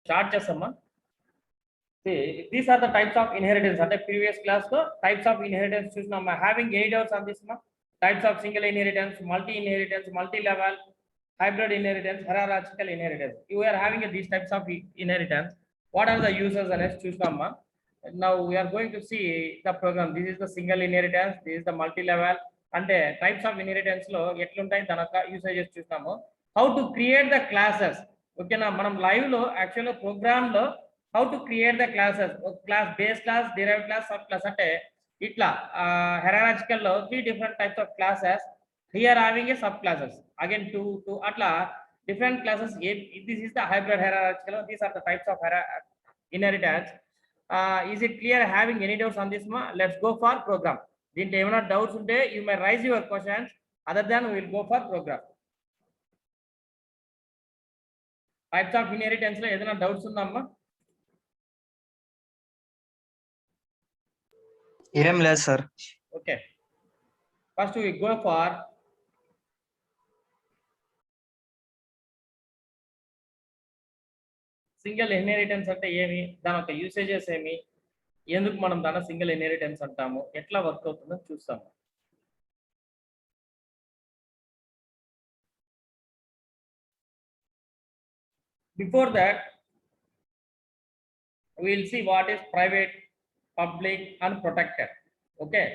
Start చేస్తామా. See, these are the types of inheritance. At the previous class, the types of inheritance చూసినాం. Having any doubts on this? Types of single inheritance, multi inheritance, multi-level, hybrid inheritance, hierarchical inheritance. You are having these types of inheritance. What are the uses and చూసినాం. Now we are going to see the program. This is the single inheritance. This is the multi-level. అంటే types of inheritance లో ఎట్లుంటాయి దాని యొక్క usages చూసినాము. How to create the classes. ఓకేనా, మనం live లో యాక్చువల్ ప్రోగ్రామ్ లో how to create the classes, class, base class, derived class, sub class. అంటే ఇట్లా hierarchical లో 3 different types of classes. Here having a sub classes again two atla different classes. This is the hybrid hierarchical. These are the types of inheritance. Is it clear? Having any doubts on this? Let's go for program. Didn't even doubts unte you may raise your questions. Other than we will go for program. Types of inheritance lo edana doubts undamma? ఏం లేదు sir. Okay, first we go for single inheritance అంటే ఏమి, దాని యొక్క usages ఏమి, ఎందుకు మనం దాన్ని సింగిల్ ఇన్హెరిటెన్స్ అంటాము, ఎట్లా వర్క్ అవుతుందో చూస్తాము. Before that we will see what is private, public and protected. Okay,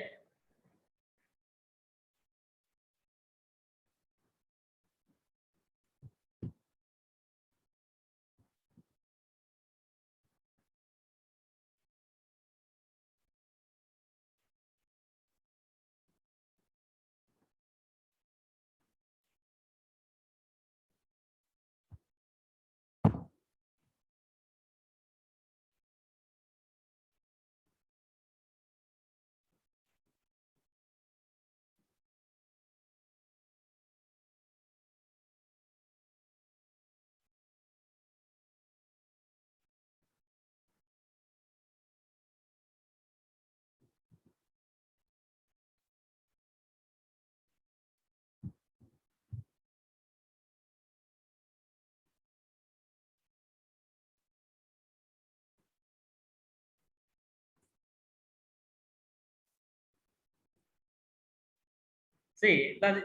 see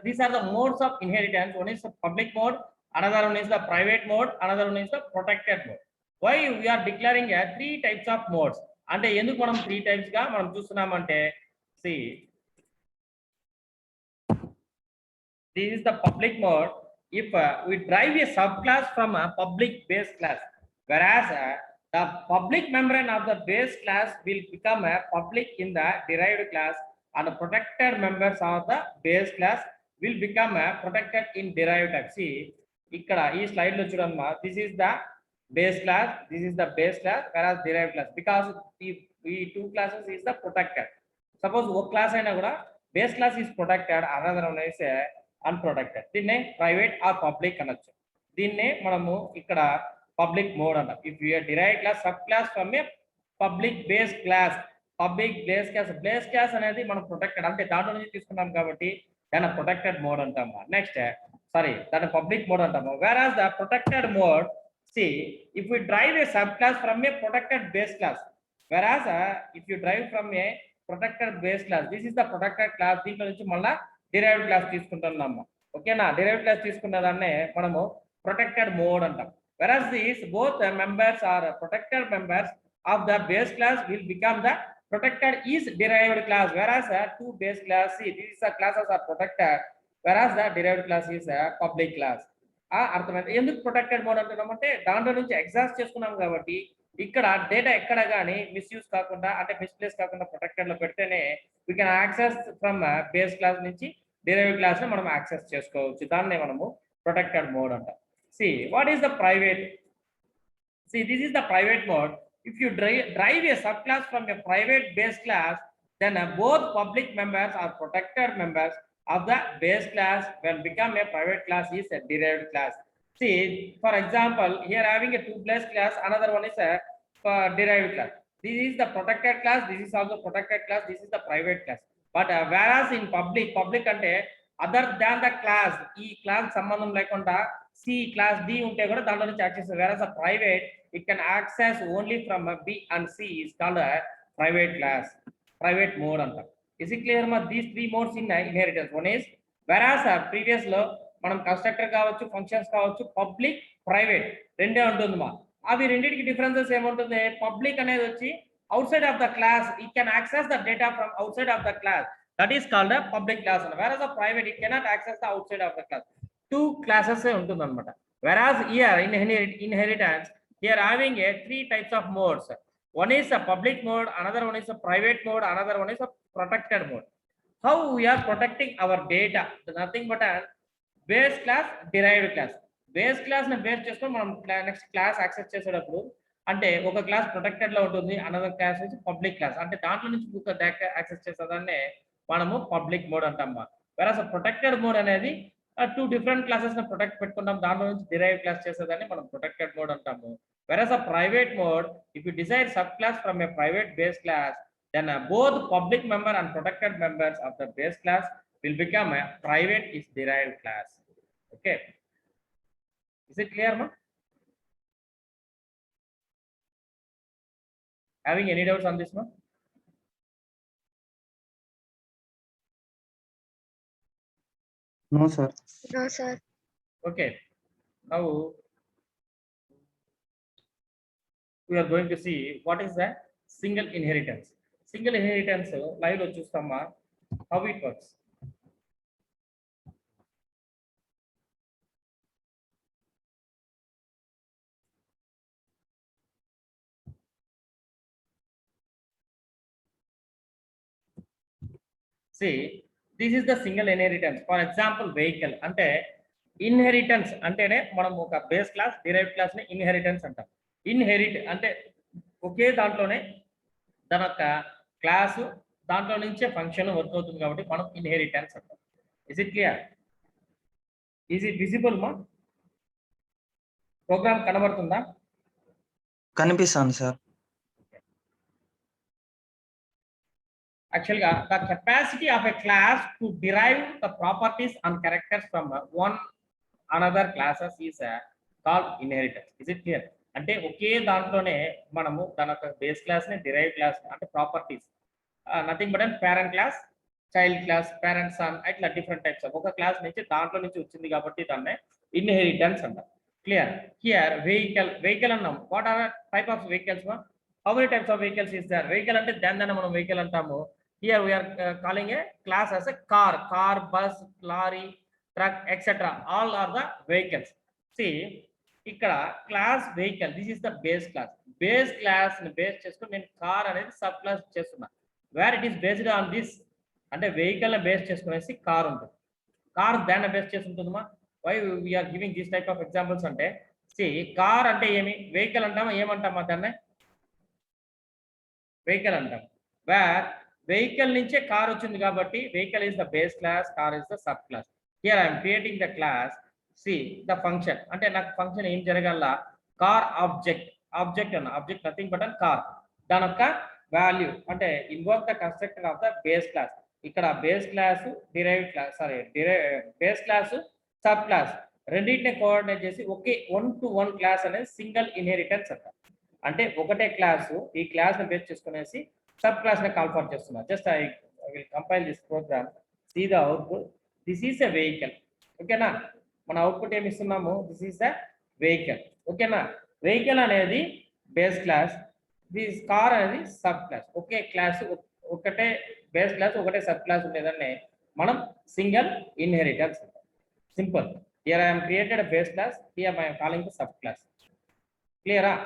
these are the modes of inheritance. One is the public mode, another one is the private mode, another one is the protected mode. Why we are declaring a 3 types of modes? అంటే ఎందుకు మనం 3 types గా మనం చూస్తున్నామంటే, see this is the public mode. If we drive a subclass from a public base class, whereas the public membrane of the base class will become a public in the derived class, and the protected members of the base class will become a protected in derived class. See ikkada ee slide lo chudamma, this is the base class, this is the base class, whereas derived class, because the two classes is the protected. Suppose one class aina kuda base class is protected, another one is unprotected. దీన్నే private or public అనొచ్చు. దీన్నే మనము ఇక్కడ public mode అంటాం. If you are derived class sub class from a public base class, public base class అనేది మనం protected అంటే దాంట్లో నుంచి తీసుకున్నాం కాబట్టి దాన్ని ప్రొటెక్టెడ్ మోడ్ అంటాము. నెక్స్ట్ దాన్ని పబ్లిక్ మోడ్ అంటాము. whereas the protected mode, see if we drive a sub class from a protected base class, whereas if you drive from a protected base class, this is the protected class, దీంట్లో నుంచి మళ్ళీ derived class తీసుకుంటున్నాము. ఓకేనా, derived class తీసుకున్న దాన్నే మనము protected mode అంటాం. whereas these both members are protected members of the base class will become the protected is derived class, whereas two base class, see these classes are protected, whereas the derived class is a public class. అర్థమైంది ఎందుకు protected mode అంటున్నామంటే దాంట్లో నుంచి exhaust చేసుకున్నాం కాబట్టి ఇక్కడ data ఎక్కడ కానీ misuse కాకుండా అంటే మిస్ప్లేస్ కాకుండా ప్రొటెక్టెడ్ లో పెడితేనే we can access from base class నుంచి derived క్లాస్ ని మనం యాక్సెస్ చేసుకోవచ్చు. దాన్నే మనము ప్రొటెక్టెడ్ మోడ్ అంటాం. See what is the private? See this is the private mode. If you drive a subclass from a private base class, then both public members are protected members of the base class will become a private class is a derived class. See for example here having a two base class, another one is a derived class. This is the protected class, this is also protected class, this is the private class. But whereas in public అంటే other than the class, ఈ class సంబంధం లేకుండా C class D ఉంటే కూడా దాంట్లో నుంచి access. whereas a private it can access only from a B and C is called a private class, private mode anta. Is it clear ma? These three modes in inheritance. One is whereas previous లో మనం constructor కావచ్చు, functions కావచ్చు, public private రెండే ఉంటుంది మా. అవి రెండింటికి differences ఏముంటుంది? పబ్లిక్ అనేది వచ్చి outside of the class, it can access the data from outside of the class, that is called a public class, whereas the private it cannot access the outside of the class. Two classes ఉంటుంది అన్నమాట. Whereas here in inheritance here having a three types of modes. One is a public mode, another one is a private mode, another one is a protected mode. How we are protecting our data? Nothing but a base class, derived class. Base class ని base చేసుకొని మనం next class access చేసేటప్పుడు అంటే ఒక class protected లో ఉంటుంది, another class వచ్చి public class, అంటే దాంట్లో నుంచి ఒక డేటా యాక్సెస్ చేసేదాన్ని మనము పబ్లిక్ మోడ్ అంటాం. వెరస్ ప్రొటెక్టెడ్ మోడ్ అనేది టూ డిఫరెంట్ క్లాసెస్ ని ప్రొటెక్ట్ పెట్టుకుంటాం, దాంట్లో నుంచి డిరైవ్ క్లాస్ చేసేదాన్ని మనం ప్రొటెక్టెడ్ మోడ్ అంటాము. వెరస్ a private mode, if you desire subclass from a private base class, then both public member and protected members of the base class will become a private is derived class. Okay, is it clear ma? Having any doubts on this one? No, sir. No, sir. Okay, now we are going to see what is the single inheritance. Single inheritance live lo chustama how it works. See, this is the single inheritance. For example, vehicle ante inheritance అంటేనే మనం ఒక base class, derived class ని inheritance అంటాం. Inherit అంటే ఒకే దాంట్లోనే దాని యొక్క class దాంట్లో నుంచే ఫంక్షన్ వర్క్ అవుతుంది కాబట్టి మనం ఇన్హెరిటెన్స్ అంటాం. Is it clear? Is it visible మా? ప్రోగ్రామ్ కనబడుతుందా? కనిపిస్తాను sir. Actually, the capacity of a class to derive the properties and characters from one another classes is called inheritance. Is it clear? అంటే ఒకే దాంట్లోనే మనము దాని యొక్క base class ని, derive class అంటే properties, nothing but parent class, child class, parent son, ఇట్లా different types of ఒక class నుంచి దాంట్లో నుంచి వచ్చింది కాబట్టి దాన్ని ఇన్హెరిటెన్స్ అంటాం. క్లియర్? హియర్ వెహికల్ అన్నాం. What are type of vehicles? How many types of vehicles is there? Vehicle అంటే దాన్ని మనం వెహికల్ అంటాము. Here we are calling a class as a car, bus, lorry, truck, etc. All are the vehicles. See, ఇక్కడ class vehicle, this is the base class. Base class ని base చేసుకుని నేను car అనేది sub class చేస్తున్నా. Where it is based on this అంటే vehicle ని base చేసుకునేసి car ఉంటుంది. కార్ దాన్ని బేస్ చేసి ఉంటుందమ్మా. Why we're giving this type of examples అంటే, సి కార్ అంటే ఏమి, వెహికల్ అంటామా, ఏమంటామా దాన్ని? వెహికల్ అంటాం. వేర్ వెహికల్ నుంచే కార్ వచ్చింది కాబట్టి vehicle is the base class, car is the sub class. Here I'm creating the class. See the function అంటే నాకు ఫంక్షన్ ఏం జరగాల? కార్ ఆబ్జెక్ట్ అన్న object nothing but an car. దాని యొక్క వాల్యూ అంటే invoke the constructor of the base class. ఇక్కడ base class, derived class, sorry base class, sub class రెండింటిని కోఆర్డినేట్ చేసి ఒకే 1-to-1 క్లాస్ అనేది సింగిల్ ఇన్హెరిటెన్స్ అంటారు. అంటే ఒకటే క్లాసు ఈ క్లాస్ ని బేస్ చేసుకునేసి సబ్ క్లాస్ ని కాల్ ఫర్ చేస్తున్నా. Just I will compile this program. See the output. This is a vehicle. ఓకేనా? మన అవుట్పుట్ ఏమి ఇస్తున్నాము? This is a vehicle. ఓకేనా? వెహికల్ అనేది బేస్ క్లాస్, దిస్ కార్ అనేది సబ్ క్లాస్. ఒకే క్లాస్, ఒకటే బేస్ క్లాస్, ఒకటే సబ్ క్లాస్ ఉండేదాన్ని మనం single inheritance. Simple. Here I have created a base class, here I am calling the sub class. క్లియరా?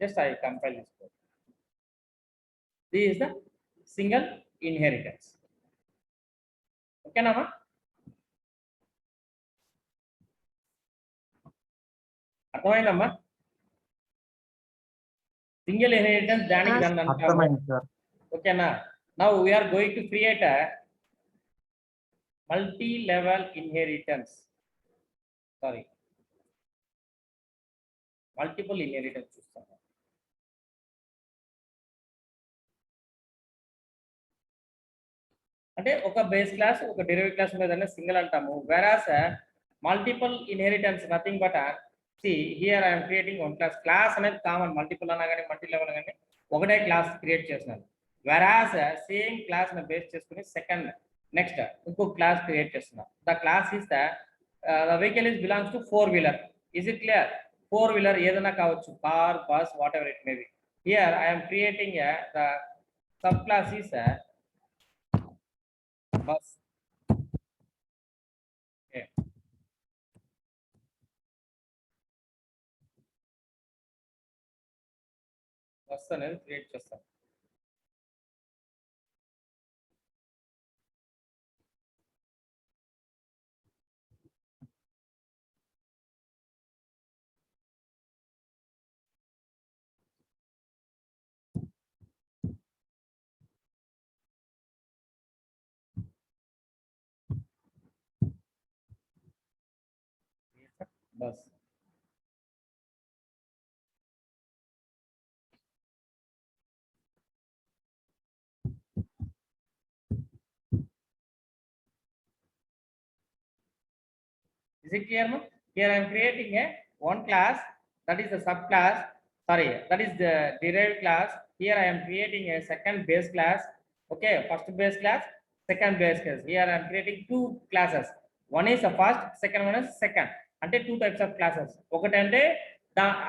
Just I compile this code. This is the single inheritance. Okay na ma? అర్థమైందమ్మా? Single inheritance దానికి దాన్ని అంటాము. ఓకేనా? Now we're going to create a multi-level inheritance. Sorry, multiple inheritance చూస్తాము. అంటే ఒక base class, ఒక డెరివేటివ్ క్లాస్ ఉండేదాన్ని సింగిల్ అంటాము. Whereas multiple inheritance nothing but See, here I am creating one class. Class అనేది కామన్, మల్టిపుల్ అన్నా కానీ multi level కానీ ఒకటే క్లాస్ క్రియేట్ చేస్తున్నాను. వెరాస్ సేమ్ క్లాస్ ని బేస్ చేసుకుని సెకండ్ నెక్స్ట్ ఇంకో క్లాస్ క్రియేట్ చేస్తున్నాను. The class is the vehicle is belongs to four wheeler. Is it clear? Four wheeler ఏదైనా కావచ్చు, car, bus, what ever it may B. Here I am creating the subclass is bus. Okay. Bus అనేది create చేస్తాం. Bus is it clear, no? Here I am creating a one class, that is the subclass, sorry, that is the derived class. Here I am creating a second base class. Okay, first base class, second base class. Here I am creating two classes. One is the first, second one is second. అంటే two types of classes. ఒకటి అంటే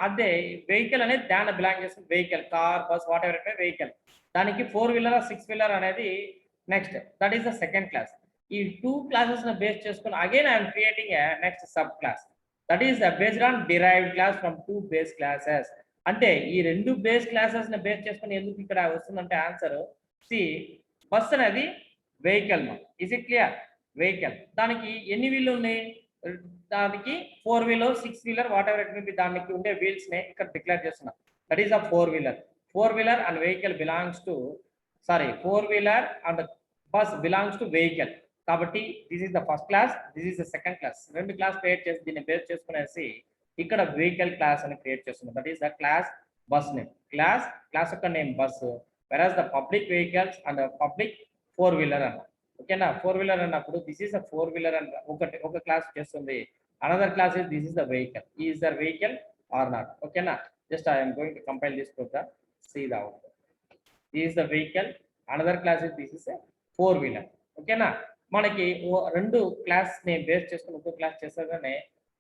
అదే vehicle అనేది దాని belong చేస్తుంది, vehicle, car, bus, what ever it May vehicle. దానికి four wheeler, six wheeler అనేది next, that is the second class. ఈ టూ క్లాసెస్ ని బేస్ చేసుకుని again I'm creating a next sub class, that is based on derived class from two base classes. అంటే ఈ రెండు base classes ని base చేసుకుని ఎందుకు ఇక్కడ వస్తుందంటే ఆన్సర్ సి, బస్ అనేది vehicle. Is it clear? Vehicle. దానికి ఎన్ని వీళ్ళు ఉన్నాయి? దానికి four wheeler, six wheeler, whatever it may be, దానికి ఉండే వీల్స్ ని ఇక్కడ డిక్లేర్ చేస్తున్నాం. That is a four wheeler. Four wheeler and vehicle belongs to, sorry, four wheeler and bus belongs to vehicle. కాబట్టి this is the first class, this is the second class. రెండు class create చేసి దీన్ని base చేసుకునేసి ఇక్కడ vehicle class అని create చేస్తున్నాం. That is the class bus name. Class యొక్క name bus, whereas the public vehicles and public four wheeler అన్న. ఓకేనా? ఫోర్ వీలర్ అన్నప్పుడు this is the four wheeler అని ఒక క్లాస్ చేస్తుంది. Another class is this is the vehicle. Is the vehicle or not? ఓకేనా? Just I'm going to compile this program, see the output. This is the vehicle, another class is this is four wheeler. ఓకేనా? మనకి రెండు class ని base చేసుకుని ఒక్కో class చేసేగానే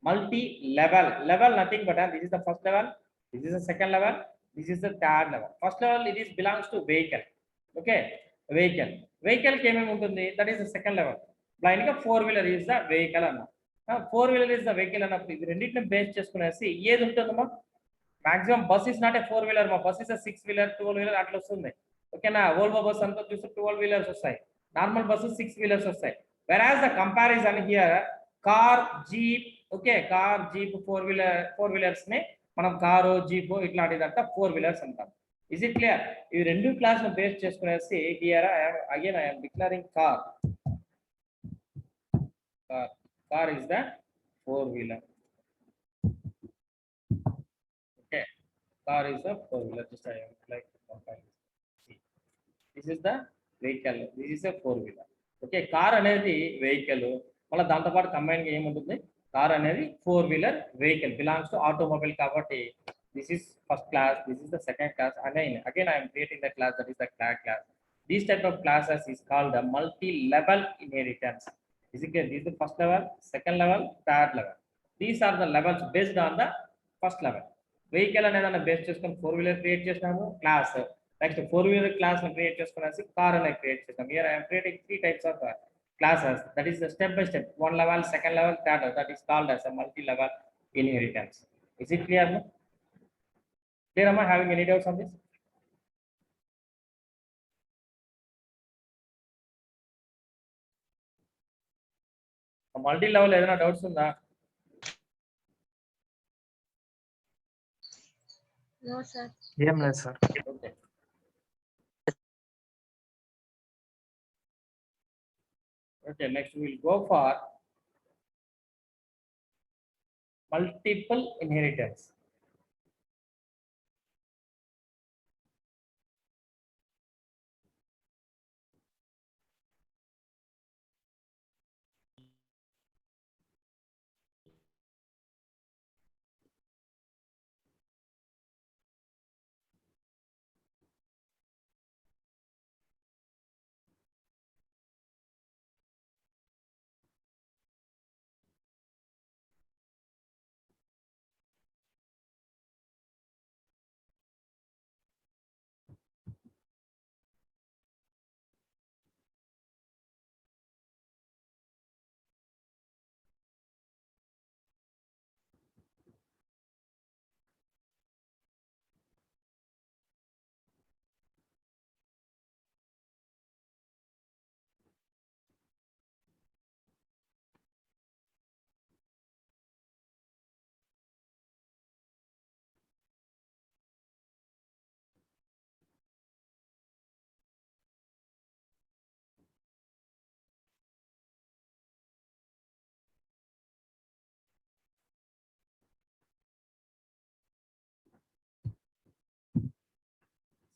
multi level. Level nothing but this is the first level, this is the second level, this is the third level. First level it is belongs to vehicle. Okay, vehicle. Vehicle కి ఏమేమి ఉంటుంది? That is the second level. Blind గా four wheeler is the vehicle అన్న. Four wheeler is the vehicle అన్నప్పుడు ఇది రెండింటిని base చేసుకునేసి ఏది ఉంటుందమ్మా? Maximum bus is not a four wheeler, మా bus is six wheeler, twelve wheeler అట్లా వస్తుంది. ఓకేనా? ఓల్వో బస్ అంతా చూస్తే 12 వీలర్స్ వస్తాయి, నార్మల్ బస్సు 6 వీలర్స్ వస్తాయి. Whereas the comparison here car, jeep, okay, car, jeep, four wheelers ని మనం కారు, జీప్ ఇట్లాంటిదంతా ఫోర్ వీలర్స్ అంటాం. Is it clear? ఈ రెండు క్లాస్ ను బేస్ చేసుకునేసి here again I am declaring car. Car is the four wheeler. Okay, car is the four wheeler. Just I am like compile. This is the vehicle, this is a four wheeler. Okay, car అనేది vehicle, మళ్ళీ దాంతోపాటు combine గా ఏముంటుంది? Car అనేది four wheeler vehicle, belongs to automobile. కాబట్టి this is first class, this is the second class. Again I am creating the class, that is the class. These type of classes is called the multi-level inheritance. This is the first level, second level, third level. These are the levels based on the first level. Vehicle అనేది base చేసుకొని four wheeler create చేసినాము class. Next four wheeler class create చేసుకునేసి car అనేది create చేస్తాం. Here I'm creating three types of classes, that is the step by step, one level, second level, third level. That is called as a multi-level inheritance. Is it clear? Clear? Am I having any doubts on this? Multi-level ఏదైనా doubts ఉందా? No, sir. ఏం లేదు sir. Okay. Okay, next we will go for multiple inheritance.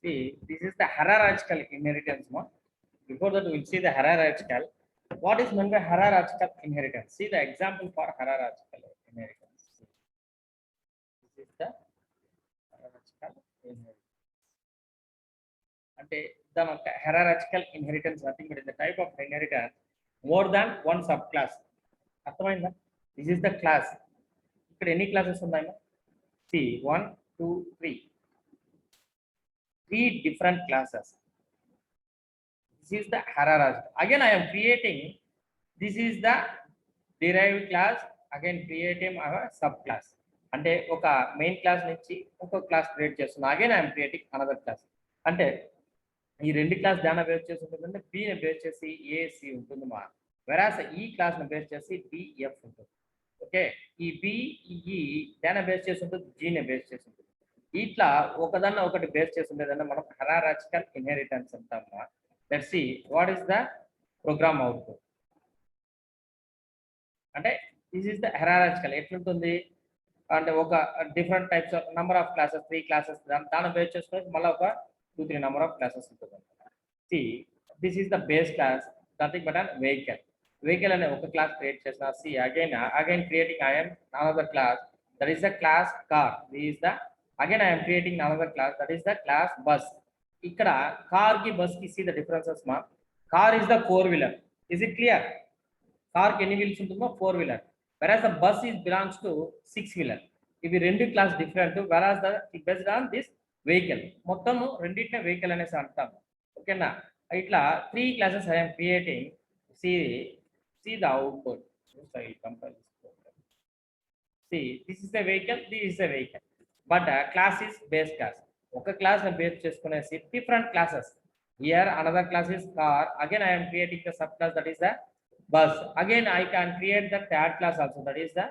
See, this is the hierarchical inheritance one. Before that, we'll see the hierarchical. What is meant by hierarchical inheritance? See the example for hierarchical inheritance. This is the hierarchical inheritance. అంటే దాని ఒక hierarchical inheritance nothing but is the type of inheritance more than one subclass. అర్థమైందా? This is the class. ఇక్కడ ఎన్ని classes ఉన్నాయో? See, 1, 2, 3. 3 different classes. This is the hierarchy. Again, I am creating. This is the derived class. Again, creating a subclass. అంటే ఒక main class నుంచి ఒక class create చేస్తున్నా. Again I'm creating another class. అంటే ఈ రెండు క్లాస్ దాన్ని బేస్ చేసి ఉంటుందంటే బిని బేస్ చేసి ఏసి ఉంటుంది మా వెరాస్ ఈ క్లాస్ ని బేస్ చేసి బిఎఫ్ ఉంటుంది. ఓకే, ఈ బిఈ దాన్ని బేస్ చేసి ఉంటుంది, జీని బేస్ చేసి ఉంటుంది. ఇట్లా ఒకదాన్ని ఒకటి బేస్ చేసి ఉండేదన్న మనం హైరార్చికల్ ఇన్హెరిటెన్స్ అంటామా. Let's see what is the program output. అంటే దిస్ ఈస్ ద హైరార్చికల్ ఎట్లుంటుంది అంటే ఒక different types of number of classes 3 classes దాన్ని బేస్ చేసుకొని మళ్ళీ ఒక 2-3 number of classes ఉంటుంది. See, this is the base class, nothing but an vehicle. Vehicle అనే ఒక క్లాస్ క్రియేట్ చేసిన. See, again creating I am another class, that is the class car. This is the again I am creating another class, that is the class bus. ఇక్కడ car కి bus కి see the differences మా. Car is the 4-wheeler. Is it clear? Car కి ఎన్ని wheels ఉంటుందో 4-wheeler. Whereas the bus is belongs to 6-wheeler. ఇవి రెండు class different. Whereas the based on this vehicle మొత్తము రెండింటినే వెహికల్ అనేసి అంటాము. ఓకేనా, ఇట్లా 3 classes I'm creating. See the output. See this is the vehicle, this is the vehicle, but class is base class. ఒక class ని బేస్ చేసుకునేసి different classes. Here another class is car. Again I'm creating the sub class, that is the bus. Again I can create the third class also, that is the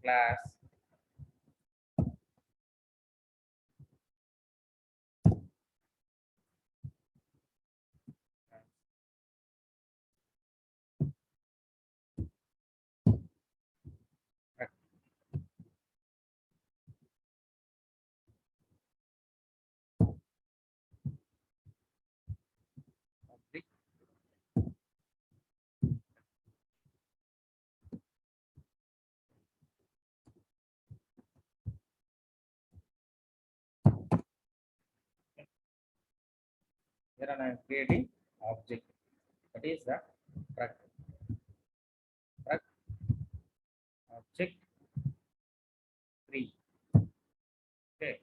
class public here I am creating object, that is the truck object 3. Okay,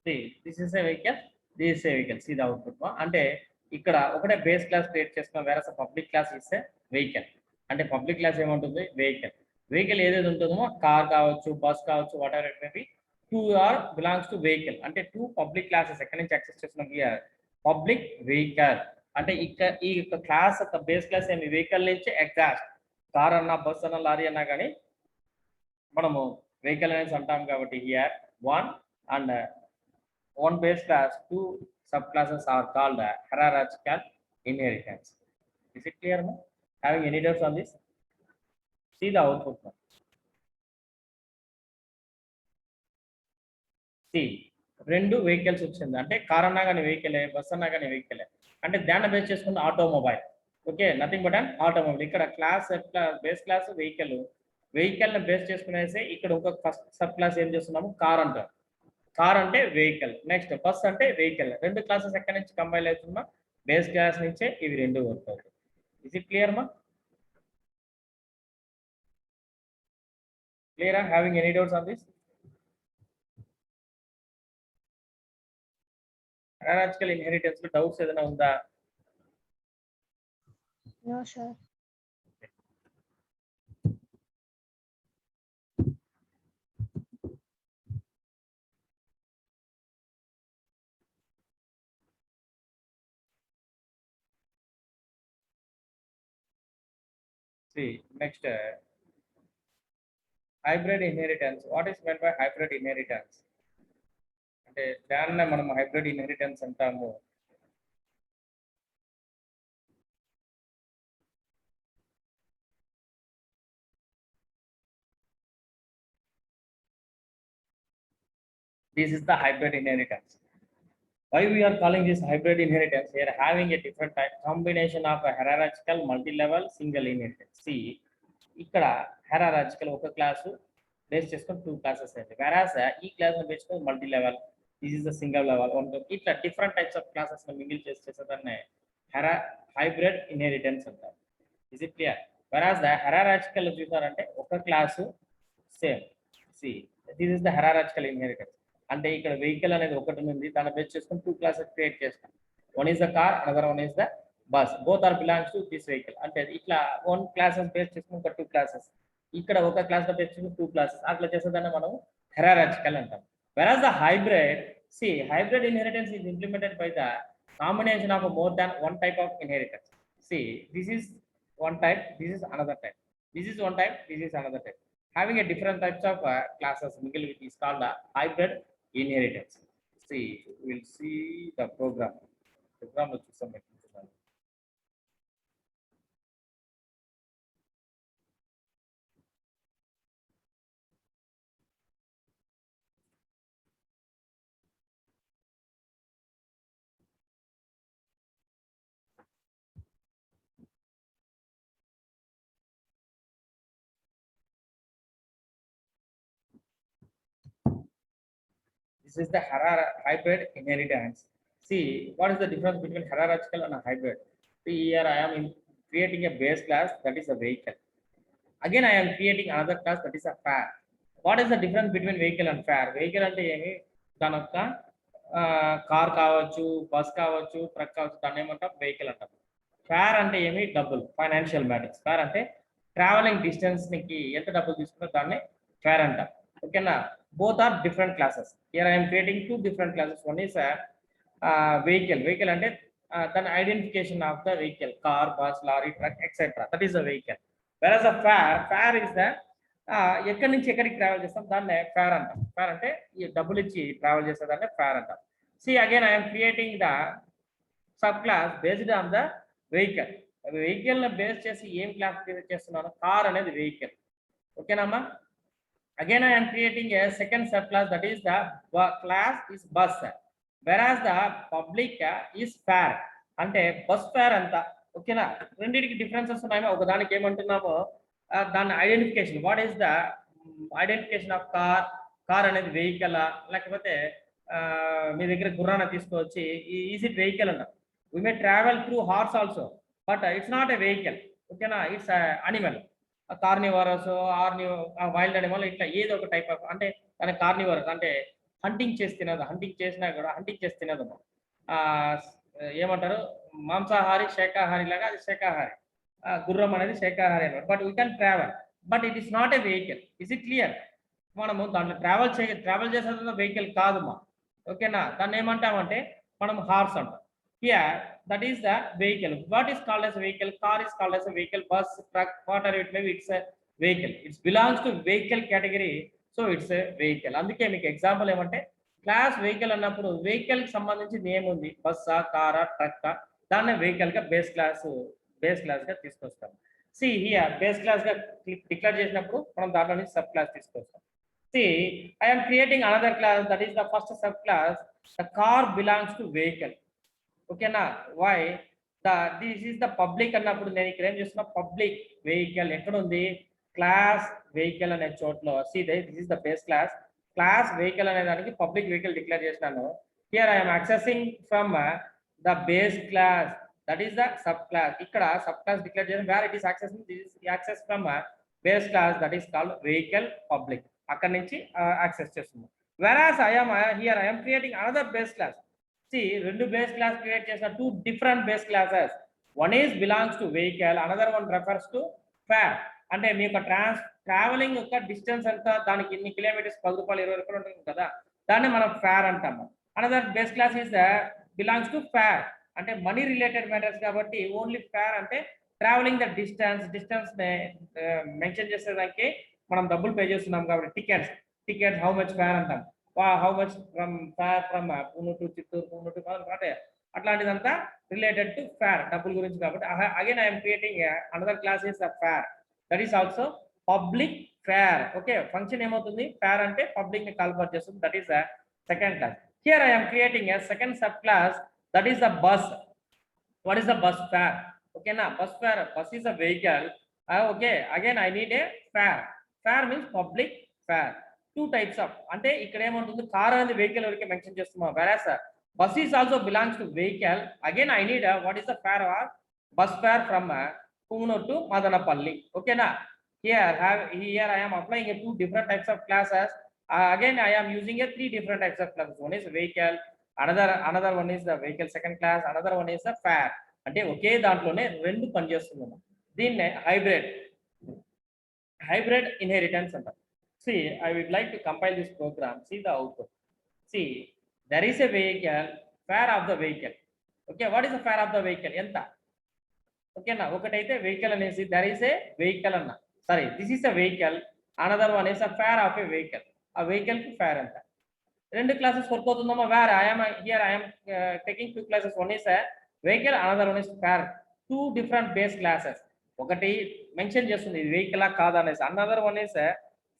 this is a vehicle, this is a vehicle. See the output. అంటే ఇక్కడ ఒకటే base class create చేసుకున్నాం, వేరే public class ఇస్తే vehicle. అంటే public class ఏముంటుంది, vehicle. Vehicle ఏదైతే ఉంటుందో కార్ కావచ్చు, బస్ కావచ్చు, whatever it may be, two are belongs to vehicle. అంటే టూ పబ్లిక్ క్లాసెస్ ఎక్కడి నుంచి యాక్సెస్ చేస్తున్నాం, హియర్ పబ్లిక్ వెహికల్. అంటే ఇక్కడ ఈ యొక్క క్లాస్ యొక్క బేస్ క్లాస్ ఏమి వెహికల్ నుంచి ఎగ్జాస్ట్. కార్ అన్నా, బస్ అన్నా, లారీ అన్నా కానీ మనము వెహికల్ అనేసి అంటాం. కాబట్టి here one and one base class, two subclasses are called hierarchical inheritance. Is it clear, no? Having any doubts on this? See the output now. See, రెండు vehicles వచ్చింది. అంటే కార్ అన్నా కానీ వెహికలే, బస్ అన్నా కానీ వెహికలే. అంటే దాన్ని బేస్ చేసుకున్న automobile. Okay, nothing but an automobile. ఇక్కడ class base class vehicle. Vehicle ని బేస్ చేసుకునేసి ఇక్కడ ఒక ఫస్ట్ సబ్ క్లాస్ ఏం చేస్తున్నాము, కార్ అంటారు. కార్ అంటే వెహికల్. నెక్స్ట్ బస్ అంటే వెహికల్. రెండు క్లాసెస్ ఎక్కడి నుంచి కంబైన్ అవుతుందా, బేస్ క్లాస్ నుంచే ఇవి రెండు వర్క్ అవుతాయి. ఇస్ ఇట్ క్లియర్ మా? క్లియరా? Having any doubts on this? Hierarchical inheritance లో డౌట్స్ ఏదైనా ఉందా? No, sir. See, next hybrid inheritance. What is meant by hybrid inheritance? అంటే దాన్నే మనం హైబ్రిడ్ ఇన్హెరిటెన్స్ అంటాము. This is the hybrid inheritance. Why we are calling this hybrid inheritance? We are having a different type combination of a hierarchical, multi-level, single inheritance. See, ఇక్కడ hierarchical ఒక class base చేసుకొని two classes అయితే, whereas ఈ class base చేసుకొని multi level, this is the single level. ఇట్లా different types of classes mingle చేసేదాన్ని hybrid inheritance అంటారు. Is it clear? whereas the hierarchical చూసారంటే ఒక class same. See, this is the hierarchical inheritance. అంటే ఇక్కడ vehicle అనేది ఒకటి ఉంది, దాన్ని బేస్ చేసుకుని టూ క్లాసెస్ క్రియేట్ చేస్తాం. One is the car, another one is the bus. Both are belongs to this vehicle. అంటే ఇట్లా వన్ క్లాసెస్ బేస్ చేసుకుని ఒక టూ క్లాసెస్, ఇక్కడ ఒక క్లాస్ బేస్ చేసుకుని టూ క్లాసెస్, అట్లా చేసేదాన్ని మనం హైరార్చికల్ అంటాం. whereas the hybrid, see, hybrid inheritance is implemented by the combination of more than one type of inheritance. See, this is one type, this is another type, this is one type, this is another type, having a different types of classes mingle with is called the hybrid inheritance. See, we'll see the program which is some. This is the hybrid inheritance. See, what is the difference between hierarchical and a hybrid? See, here I am creating a base class, that is a vehicle. Again, I am creating another class, that is a fare. What is the difference between vehicle and fare? Vehicle అంటే ఏమి, దాని యొక్క car కావచ్చు, bus కావచ్చు, truck కావచ్చు, దాన్ని ఏమంటాం, vehicle అంటాం. ఫేర్ అంటే ఏమి, డబ్బులు, ఫైనాన్షియల్ మ్యాటర్స్. ఫేర్ అంటే ట్రావెలింగ్ డిస్టెన్స్ కి ఎంత డబ్బులు తీసుకున్నా దాన్ని ఫేర్ అంటాం. ఓకేనా? both are different classes. Here I am creating two different classes. One is a vehicle. Vehicle and then identification of the vehicle, car, bus, lorry, truck, etc. That is a vehicle. Whereas a fare is the ఎక్కడి నుంచి ఎక్కడికి travel చేస్తాం, దాన్ని fair అంటాం. Fair అంటే ఈ డబ్బులు ఇచ్చి ట్రావెల్ చేసేదాన్ని ఫేర్ అంటాం. See, again I'm creating the sub class based on the vehicle. Vehicle ని బేస్ చేసి ఏం క్లాస్ క్రియేట్ చేస్తున్నాను, కార్ అనేది వెహికల్. ఓకేనమ్మా? Again, I am creating a second subclass, that is the class is bus, whereas the public is fare. అంటే bus fare అంతా. ఓకేనా? రెండింటికి డిఫరెన్సెస్ ఉన్నాయో, ఒక దానికి ఏమంటున్నామో దాని identification. What is the identification of car? Car అనేది వెహికల్, లేకపోతే మీ దగ్గర గుర్రాన్ని తీసుకొచ్చి ఈజ్ ఇట్ వెహికల్ అంట. We may travel through horse also, but it's not a vehicle. ఓకేనా? It's animal. Carnivorous, wild animal, ఇట్లా ఏదో ఒక టైప్ ఆఫ్, అంటే దాని కార్నివరస్ అంటే హంటింగ్ చేసి తినదు, హంటింగ్ చేసినా కూడా హంటింగ్ చేసి తినదు. ఆ, ఏమంటారు, మాంసాహారి శాకాహారి లాగా అది శాకాహారి. గుర్రం అనేది శాకాహారి అనమాట. But we can travel, but it is not a vehicle. Is it clear? మనము దాంట్లో ట్రావెల్ చేసేది వెహికల్ కాదు మా. ఓకేనా? దాన్ని ఏమంటామంటే మనం హార్స్ అంటాం. Here that is the vehicle. What is called as vehicle? Car is called as a vehicle, bus, truck, whatever it may be, it's a vehicle. It belongs to vehicle category, so it's a vehicle. అందుకే మీకు example ఏమంటే class vehicle అన్నప్పుడు vehicle కి సంబంధించి ఏముంది, బస్సా, కారా, ట్రక్కా, దాన్నే vehicle గా బేస్ క్లాస్ గా తీసుకొస్తాం. సి హియర్ బేస్ క్లాస్ గా డిక్లేర్ చేసినప్పుడు మనం దాంట్లో నుంచి సబ్ క్లాస్ తీసుకొస్తాం. See, I am creating another class, that is the first subclass. The car belongs to vehicle. Okay na? Why? This is the public అన్నప్పుడు నేను ఇక్కడ ఏం చేస్తున్నా, పబ్లిక్ వెహికల్ ఎక్కడ ఉంది, క్లాస్ వెహికల్ అనే చోట్ల. See, this is the base class. Class vehicle అనే దానికి పబ్లిక్ వెహికల్ డిక్లేర్ చేసినాను. Here I am accessing from the base class, that is the subclass. ఇక్కడ subclass డిక్లేర్ చేసిన where it is accessing, this is access from base class, that is called vehicle public. అక్కడ నుంచి access చేస్తున్నాం. whereas here I am creating another base class. See, రెండు base class create చేసిన two different base classes. One is belongs to vehicle, another one refers to fare. అంటే మీ యొక్క travelling యొక్క distance ఎంత, దానికి ఇన్ని కిలోమీటర్స్ 10 రూపాయలు 20 రూపాయలు ఉంటుంది కదా, దాన్ని మనం ఫేర్ అంటాము. Another base class is belongs to fair, అంటే మనీ రిలేటెడ్ మ్యాటర్స్ కాబట్టి ఓన్లీ ఫేర్ అంటే ట్రావెలింగ్ ద డిస్టెన్స్ మెన్షన్ చేసేదానికి మనం డబ్బులు పే చేస్తున్నాం కాబట్టి టికెట్స్ హౌ మచ్ ఫేర్ అంటాం. How much from fair from Pune to Chittoor, Pune to అంటే అట్లాంటిదంతా రిలేటెడ్ టు ఫేర్, డబ్బుల గురించి కాబట్టి. Again I'm creating another class is fair, that is also public fair. Okay, function ఏమవుతుంది, ఫేర్ అంటే పబ్లిక్ ని కాల్ఫర్ చేస్తుంది, that is second class. Here I'm creating second sub class, that is the bus. What is the bus fare? ఓకేనా, bus fare, bus is a vehicle. Okay, again I need a fare. Fare means public fare. Two types of, అంటే ఇక్కడ ఏమంటుంది, car అనేది vehicle వరకే mention చేస్తున్నాం, whereas bus is also belongs to vehicle. Again I need what is the fare or bus fare from Punnur to Madanapalli. Okay na? Here I am applying a two different types of classes. Again I am using a three different types of classes. One is vehicle, another one is the vehicle second class, another one is the fare. అంటే ఒకే దాంట్లోనే రెండు పనిచేస్తున్నాము. దీన్నే hybrid inheritance అంటారు. See, I would like to compile this program. See the output. See, there is a vehicle, fare of the vehicle. Okay, what is the fare of the vehicle? ఎంత? Okay na, ఒకటైతే vehicle అనేసి there is a vehicle అన్న. Sorry, this is a vehicle, another one is a fare of a vehicle. ఆ vehicle కి fare ఎంత? రెండు classes work అవుతుందమ్మా. where I am taking two classes. One is a vehicle, another one is fare. Two different base classes. ఒకటి mention చేస్తుంది ఇది vehicle కాదా అనేసి, అనదర్ వన్ ఇస్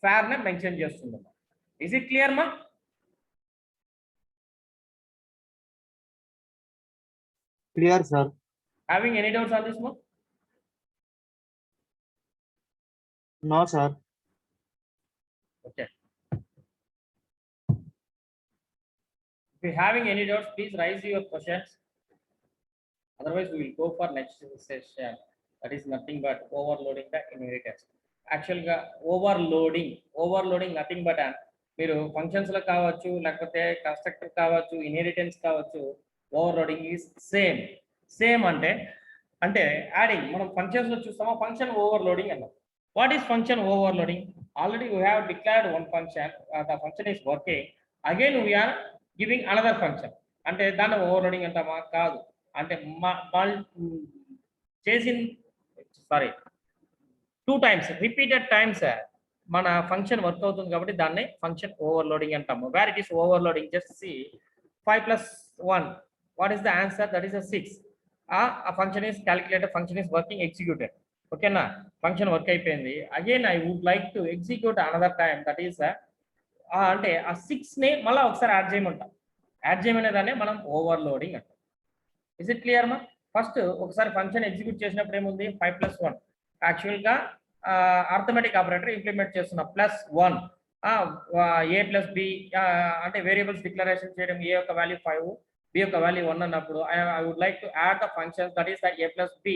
ఫేర్ నే మెన్షన్ చేస్తుంది. ఇస్ ఇట్ క్లియర్ మా? Clear sir. Having any doubts on this మా? No sir. Okay, if you having any doubts, please raise your questions. Otherwise we will go for next session. That is nothing but overloading the inheritance. Actually overloading nothing but మీరు functions లో కావచ్చు, లేకపోతే constructor కావచ్చు, inheritance కావచ్చు, overloading is same అంటే adding. మనం functions లో చూస్తామా, ఫంక్షన్ ఓవర్లోడింగ్ అన్నాం. What is function overloading? Already we have declared one function, the function is working, again we're giving another function. అంటే దాన్ని ఓవర్లోడింగ్ అంటామా? కాదు. అంటే టూ టైమ్స్ రిపీటెడ్ టైమ్స్ మన ఫంక్షన్ వర్క్ అవుతుంది కాబట్టి దాన్ని ఫంక్షన్ ఓవర్లోడింగ్ అంటాము. Where it is overloading, just see 5 + 1, what is the answer? That is 6. ఆ function is calculated, function is working, executed. ఓకేనా, ఫంక్షన్ వర్క్ అయిపోయింది. Again I would like to execute another time, that is అంటే ఆ 6 ని మళ్ళీ ఒకసారి add చేయమంటాం. Add చేయమనే దాన్ని మనం ఓవర్లోడింగ్ అంటాం. ఇస్ ఇట్ క్లియర్ మా? ఫస్ట్ ఒకసారి ఫంక్షన్ ఎగ్జిక్యూట్ చేసినప్పుడు ఏముంది, 5 + 1. యాక్చువల్గా అర్థమెటిక్ ఆపరేటర్ ఇంప్లిమెంట్ చేస్తున్న +1, a + b అంటే వేరియబుల్స్ డిక్లరేషన్ చేయడం, a యొక్క వాల్యూ 5, b యొక్క వాల్యూ 1 అన్నప్పుడు I would like to add the function, that is the a + b.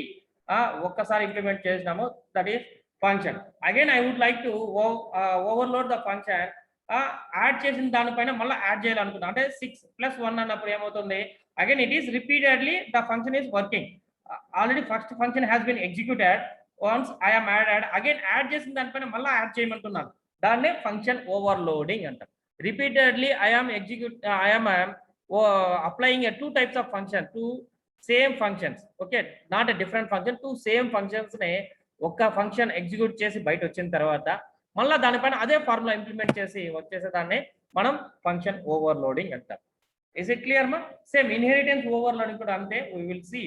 ఒక్కసారి ఇంప్లిమెంట్ చేసినాము, that is function. Again I would like to overload the function add చేసిన దానిపైన మళ్ళీ add చేయాలనుకుంటాం. అంటే 6 + 1 అన్నప్పుడు ఏమవుతుంది, again it is repeatedly the function is working. Already first function has been executed, once I am added, again add చేసిన దానిపైన మళ్ళీ add చేయమంటున్నాను. దాన్నే ఫంక్షన్ ఓవర్లోడింగ్ అంటాం. Repeatedly I am applying 2 types of function, 2 same functions. Okay, not a different function, 2 same functions ని ఒక్క function execute చేసి బయట వచ్చిన తర్వాత మళ్ళీ దానిపైన అదే ఫార్ములా ఇంప్లిమెంట్ చేసి వచ్చేసే దాన్ని మనం ఫంక్షన్ ఓవర్లోడింగ్ అంటాం. ఇస్ ఇట్ క్లియర్ మా? సేమ్ ఇన్హెరిటెన్స్ ఓవర్లోడింగ్ కూడా అంతే. వీ విల్ సి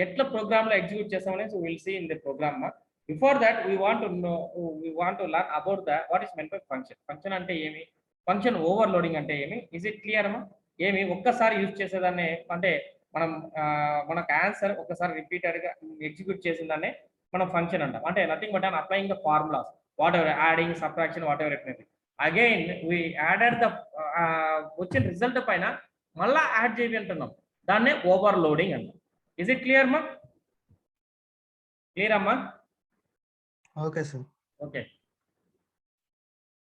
ఎట్లా ప్రోగ్రామ్ లో ఎగ్జిక్యూట్ చేస్తామనేసి will see in the program. Before that we want to learn about the what is meant by function. Function అంటే ఏమి, function overloading అంటే ఏమి, ఇస్ ఇట్ క్లియర్ మా? ఏమి ఒక్కసారి యూజ్ చేసేదాన్ని, అంటే మనం మనకు ఆన్సర్ ఒక్కసారి రిపీటెడ్ గా ఎగ్జిక్యూట్ చేసిన దాన్ని మనం ఫంక్షన్ అంటాం. అంటే nothing but applying the formulas, whatever adding, subtraction, whatever it may be. Again we added the వచ్చిన రిజల్ట్ పైన మళ్ళా యాడ్ చేయాలి అంటున్నాం, దాన్నే ఓవర్లోడింగ్ అంటాం. ఇస్ ఇట్ క్లియర్ మా? క్లియర్ అమ్మా? Okay, sir. Okay.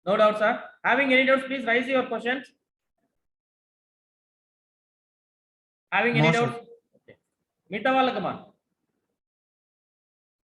No doubt, sir. Having any doubts, please raise your questions. Having any No, sir. doubts? Okay. మిగతా వాళ్ళకమ్మా